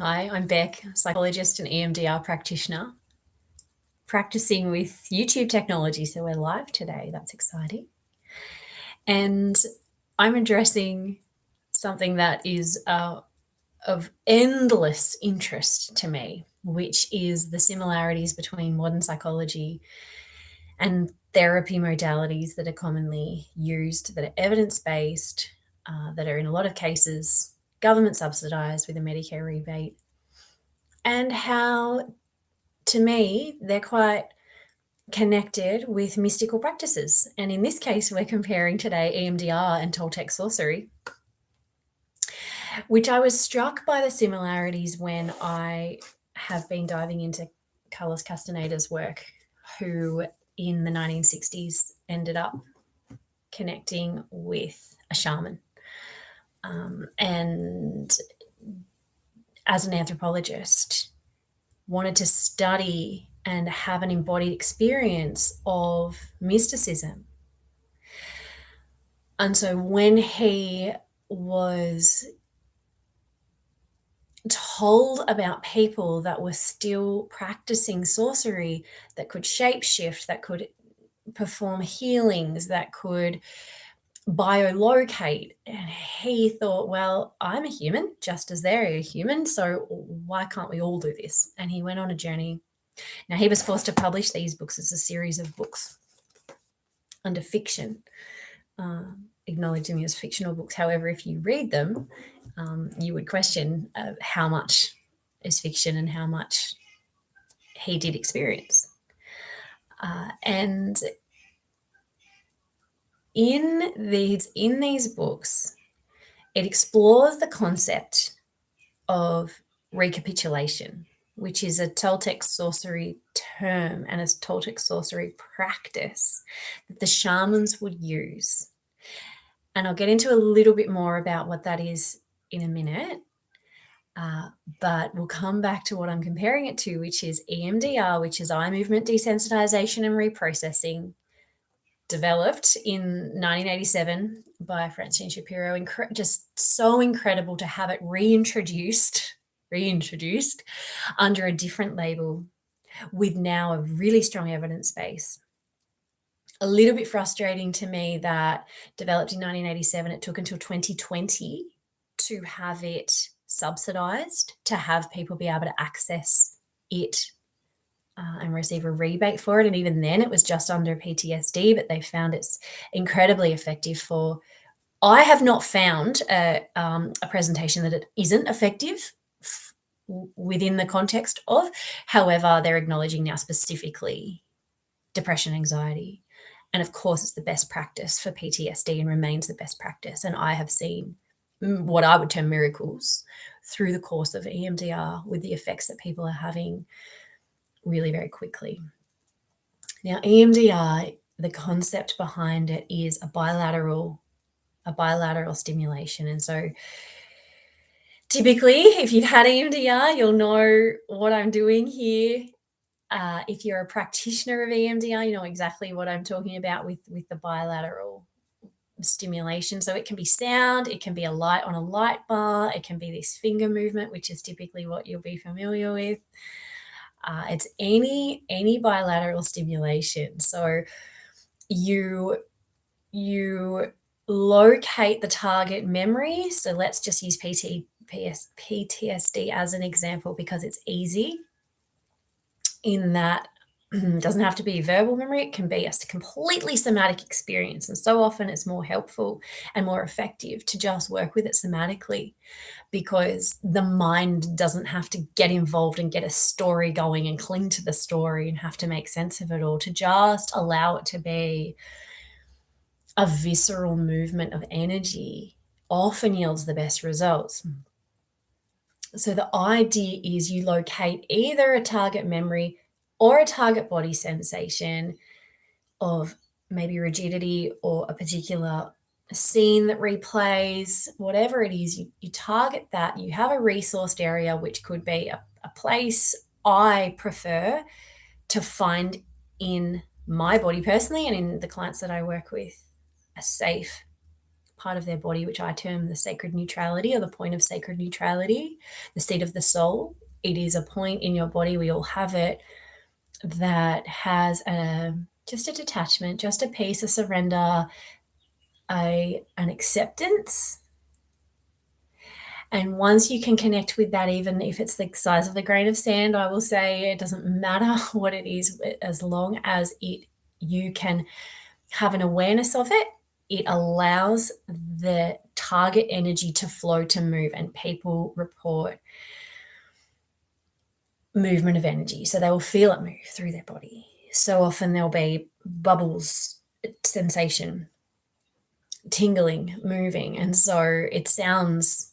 Hi, I'm Beck, psychologist and EMDR practitioner, practicing with YouTube technology. So we're live today. That's exciting. And I'm addressing something that is of endless interest to me, which is the similarities between modern psychology and therapy modalities that are commonly used, that are evidence-based, that are in a lot of cases government subsidized with a Medicare rebate, and how, to me, they're quite connected with mystical practices. And in this case, we're comparing today EMDR and Toltec sorcery, which I was struck by the similarities when I have been diving into Carlos Castaneda's work, who in the 1960s ended up connecting with a shaman. And as an anthropologist, wanted to study and have an embodied experience of mysticism. And so when he was told about people that were still practicing sorcery, that could shapeshift, that could perform healings, that could biolocate, and he thought, well, I'm a human just as they're a human, so why can't we all do this? And he went on a journey. Now, he was forced to publish these books as a series of books under fiction, acknowledging them as fictional books. However, if you read them, you would question how much is fiction and how much he did experience. And in these books, it explores the concept of recapitulation, which is a Toltec sorcery term and a Toltec sorcery practice that the shamans would use. And I'll get into a little bit more about what that is in a minute. But we'll come back to what I'm comparing it to, which is EMDR, which is eye movement desensitization and reprocessing, developed in 1987 by Francine Shapiro. Just so incredible to have it reintroduced under a different label with now a really strong evidence base. A little bit frustrating to me that developed in 1987, it took until 2020 to have it subsidized, to have people be able to access it and receive a rebate for it. And even then it was just under PTSD, but they found it's incredibly effective for, I have not found a presentation that it isn't effective within the context of, however, they're acknowledging now specifically depression, anxiety. And of course, it's the best practice for PTSD and remains the best practice. And I have seen what I would term miracles through the course of EMDR with the effects that people are having really very quickly. Now, EMDR, the concept behind it is a bilateral stimulation. And so typically, if you've had EMDR, you'll know what I'm doing here. If you're a practitioner of EMDR, you know exactly what I'm talking about with the bilateral stimulation. So it can be sound, it can be a light on a light bar, it can be this finger movement, which is typically what you'll be familiar with. It's any bilateral stimulation. So you locate the target memory. So let's just use PTSD as an example because it's easy in that it doesn't have to be verbal memory. It can be a completely somatic experience. And so often it's more helpful and more effective to just work with it somatically because the mind doesn't have to get involved and get a story going and cling to the story and have to make sense of it all, to just allow it to be a visceral movement of energy often yields the best results. So the idea is you locate either a target memory or a target body sensation of maybe rigidity or a particular scene that replays, whatever it is, you target that. You have a resourced area, which could be a place I prefer to find in my body personally and in the clients that I work with, a safe part of their body, which I term the sacred neutrality, or the point of sacred neutrality, the seat of the soul. It is a point in your body, we all have it, that has just a detachment, just a peace, a surrender, an acceptance. And once you can connect with that, even if it's the size of a grain of sand, I will say it doesn't matter what it is, as long as you can have an awareness of it, it allows the target energy to flow, to move. And people report movement of energy. So they will feel it move through their body. So often there'll be bubbles, sensation, tingling, moving. And so it sounds,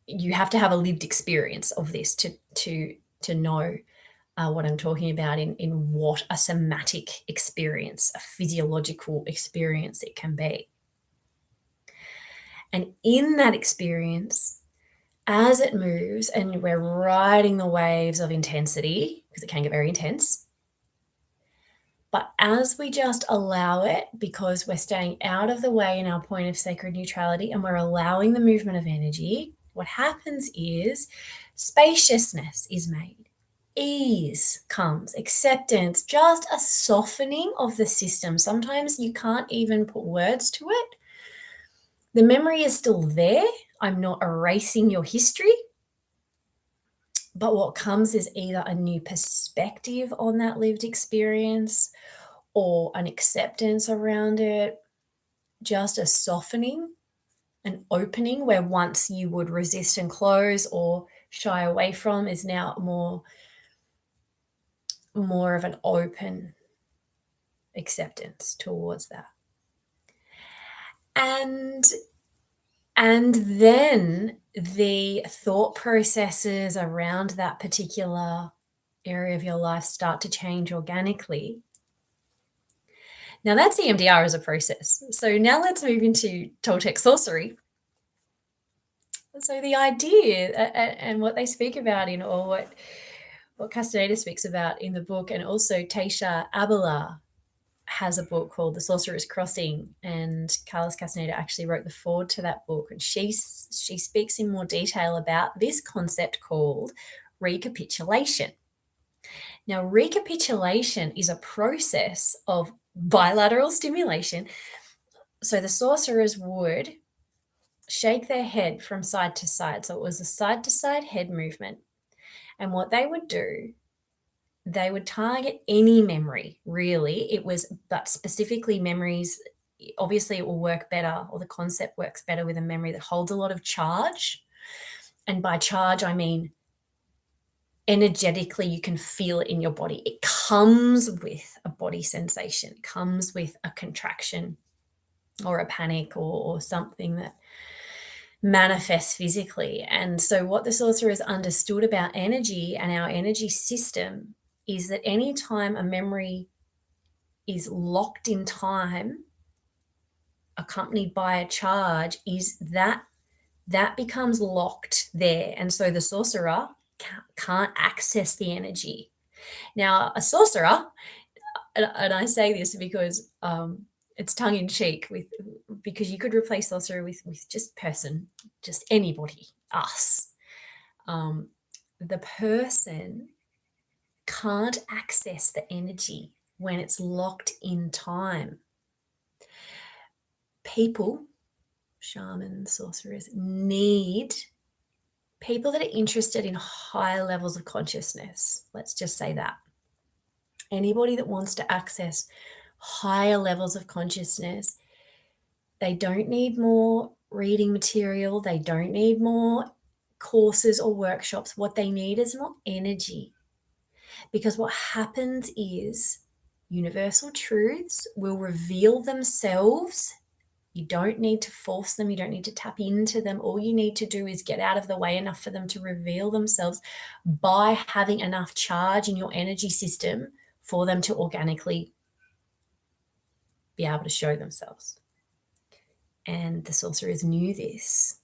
you have to have a lived experience of this to know what I'm talking about in what a somatic experience, a physiological experience it can be. And in that experience, as it moves and we're riding the waves of intensity, because it can get very intense, but as we just allow it, because we're staying out of the way in our point of sacred neutrality and we're allowing the movement of energy, what happens is spaciousness is made. Ease comes, acceptance, just a softening of the system. Sometimes you can't even put words to it. The memory is still there. I'm not erasing your history. But what comes is either a new perspective on that lived experience or an acceptance around it, just a softening, an opening where once you would resist and close or shy away from is now more of an open acceptance towards that. And then the thought processes around that particular area of your life start to change organically. Now that's EMDR as a process. So now let's move into Toltec sourcery. So the idea and what they speak about in, or what Castaneda speaks about in the book, and also Taisha Abela has a book called The Sorcerer's Crossing, and Carlos Castaneda actually wrote the foreword to that book, and she speaks in more detail about this concept called recapitulation. Now, recapitulation is a process of bilateral stimulation. So the sorcerers would shake their head from side to side. So it was a side-to-side head movement. And what they would do, they would target any memory, really. But specifically memories, obviously it will work better, or the concept works better with a memory that holds a lot of charge. And by charge, I mean energetically, you can feel it in your body. It comes with a body sensation, it comes with a contraction or a panic or something that manifests physically. And so what the sorcerers understood about energy and our energy system is that anytime a memory is locked in time, accompanied by a charge, is that becomes locked there. And so the sorcerer can't access the energy. Now, a sorcerer, and I say this because it's tongue in cheek, because you could replace sorcerer with just person, just anybody, us. The person can't access the energy when it's locked in time. People, shamans, sorcerers, need people that are interested in higher levels of consciousness. Let's just say that. Anybody that wants to access higher levels of consciousness, they don't need more reading material. They don't need more courses or workshops. What they need is more energy. Because what happens is universal truths will reveal themselves. You don't need to force them. You don't need to tap into them. All you need to do is get out of the way enough for them to reveal themselves by having enough charge in your energy system for them to organically be able to show themselves. And the sorcerers knew this.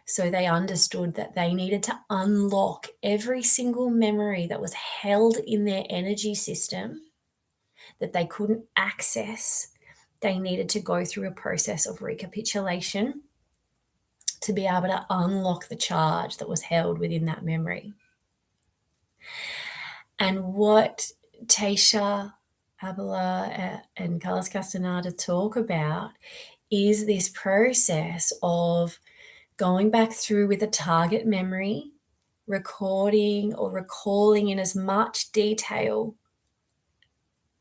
So they understood that they needed to unlock every single memory that was held in their energy system that they couldn't access they needed to go through a process of recapitulation to be able to unlock the charge that was held within that memory. And what Tasha Abela and Carlos Castaneda talk about is this process of going back through with a target memory, recording or recalling in as much detail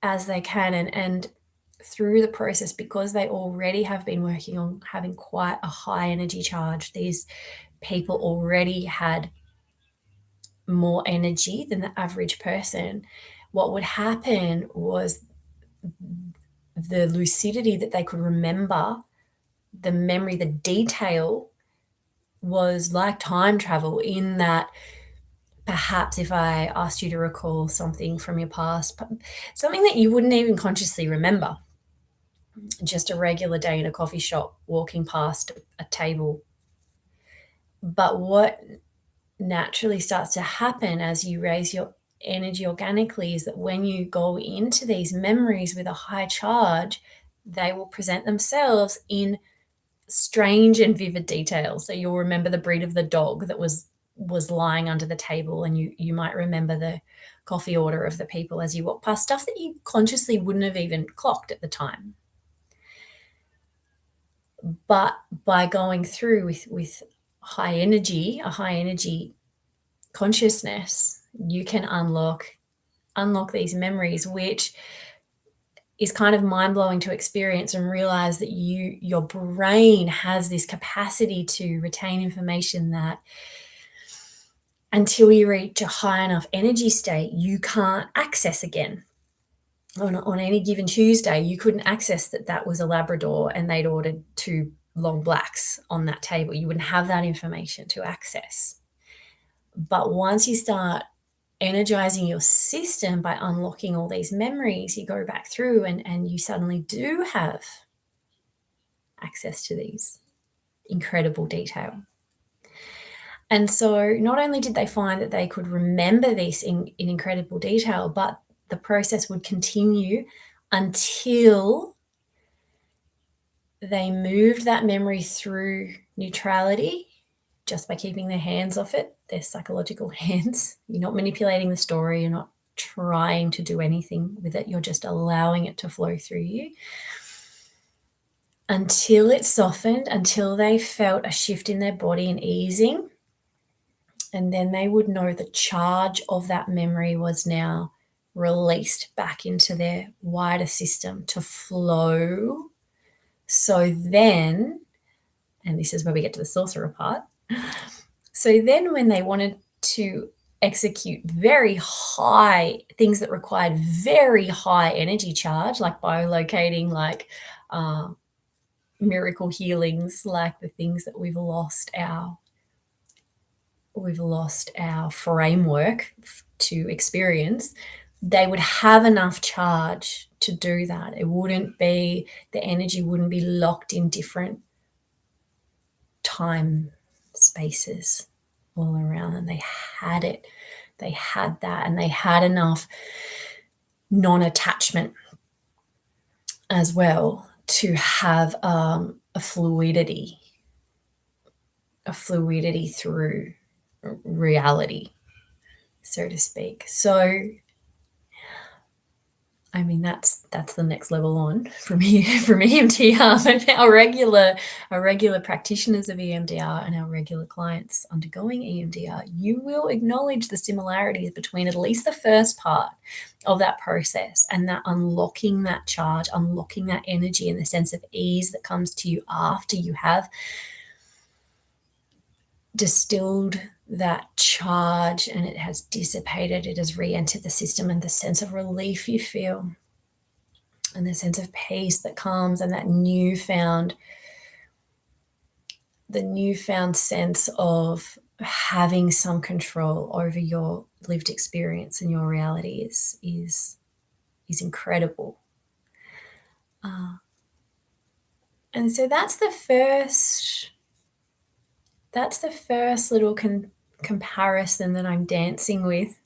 as they can. And through the process, because they already have been working on having quite a high energy charge, these people already had more energy than the average person. What would happen was the lucidity that they could remember, the memory, the detail was like time travel, in that perhaps if I asked you to recall something from your past, something that you wouldn't even consciously remember, just a regular day in a coffee shop, walking past a table. But what naturally starts to happen as you raise your energy organically is that when you go into these memories with a high charge, they will present themselves in strange and vivid details. So you'll remember the breed of the dog that was lying under the table, and you might remember the coffee order of the people as you walk past, stuff that you consciously wouldn't have even clocked at the time. But by going through with a high energy consciousness, you can unlock these memories, which is kind of mind-blowing to experience, and realize that your brain has this capacity to retain information that until you reach a high enough energy state, you can't access again. On any given Tuesday, you couldn't access that was a Labrador and they'd ordered 2 long blacks on that table. You wouldn't have that information to access. But once you start energizing your system by unlocking all these memories, you go back through and you suddenly do have access to these incredible detail. And so not only did they find that they could remember this in incredible detail, but the process would continue until they moved that memory through neutrality just by keeping their hands off it, their psychological hands. You're not manipulating the story. You're not trying to do anything with it. You're just allowing it to flow through you until it softened, until they felt a shift in their body and easing. And then they would know the charge of that memory was now released back into their wider system to flow. So then, and this is where we get to the sorcerer part. So then when they wanted to execute very high things that required very high energy charge, like biolocating, like miracle healings, like the things that we've lost our framework to experience, they would have enough charge to do that. It wouldn't be, the energy wouldn't be locked in different time spaces all around, and they had it. They had that, and they had enough non-attachment as well to have a fluidity through reality, so to speak. So I mean, that's the next level on from EMDR. But our regular practitioners of EMDR and our regular clients undergoing EMDR, you will acknowledge the similarities between at least the first part of that process and that unlocking that charge, unlocking that energy, and the sense of ease that comes to you after you have distilled that charge and it has dissipated, it has re-entered the system, and the sense of relief you feel and the sense of peace that comes, and that newfound sense of having some control over your lived experience and your reality is incredible. And so that's the first little comparison that I'm dancing with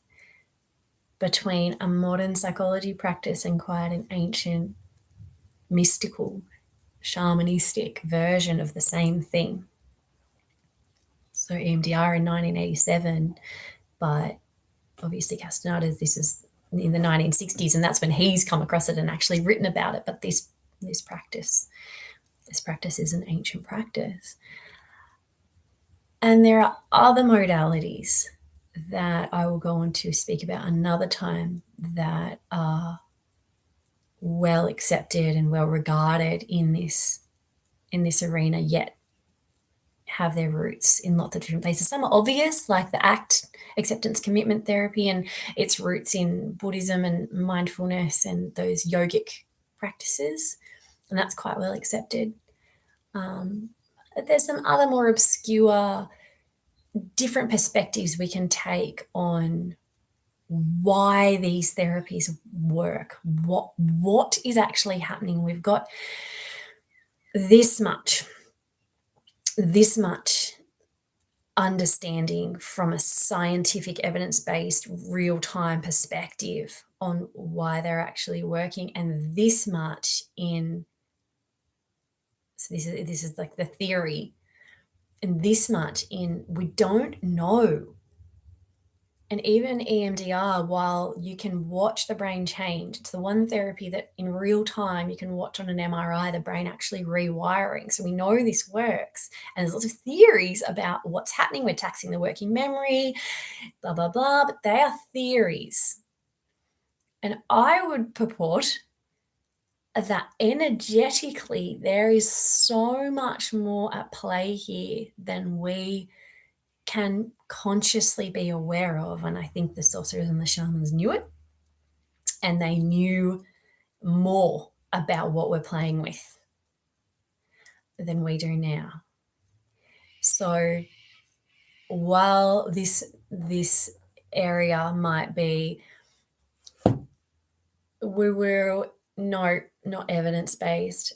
between a modern psychology practice and quite an ancient mystical, shamanistic version of the same thing. So EMDR in 1987, but obviously Castaneda, this is in the 1960s, and that's when he's come across it and actually written about it. But this practice is an ancient practice. And there are other modalities that I will go on to speak about another time that are well accepted and well regarded in this arena, yet have their roots in lots of different places. Some are obvious, like the ACT, acceptance commitment therapy, and its roots in Buddhism and mindfulness and those yogic practices, and that's quite well accepted. There's some other more obscure, different perspectives we can take on why these therapies work, what is actually happening. We've got this much understanding from a scientific, evidence-based, real-time perspective on why they're actually working, and this much in, so this is like the theory, and this much in we don't know. And even EMDR, while you can watch the brain change, it's the one therapy that in real time you can watch on an MRI, the brain actually rewiring. So we know this works. And there's lots of theories about what's happening. We're taxing the working memory, blah, blah, blah, but they are theories. And I would purport that energetically there is so much more at play here than we can consciously be aware of. And I think the sorcerers and the shamans knew it, and they knew more about what we're playing with than we do now. So while this area might be, not evidence-based,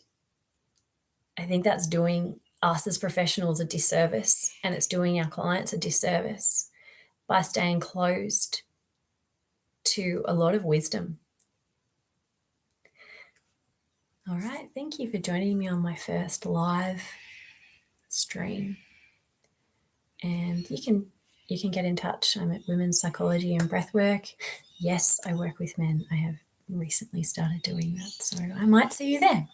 I think that's doing us as professionals a disservice, and it's doing our clients a disservice by staying closed to a lot of wisdom. All right, thank you for joining me on my first live stream. And you can get in touch. I'm at Women's Psychology and Breathwork. Yes, I work with men. I have recently started doing that, so I might see you there.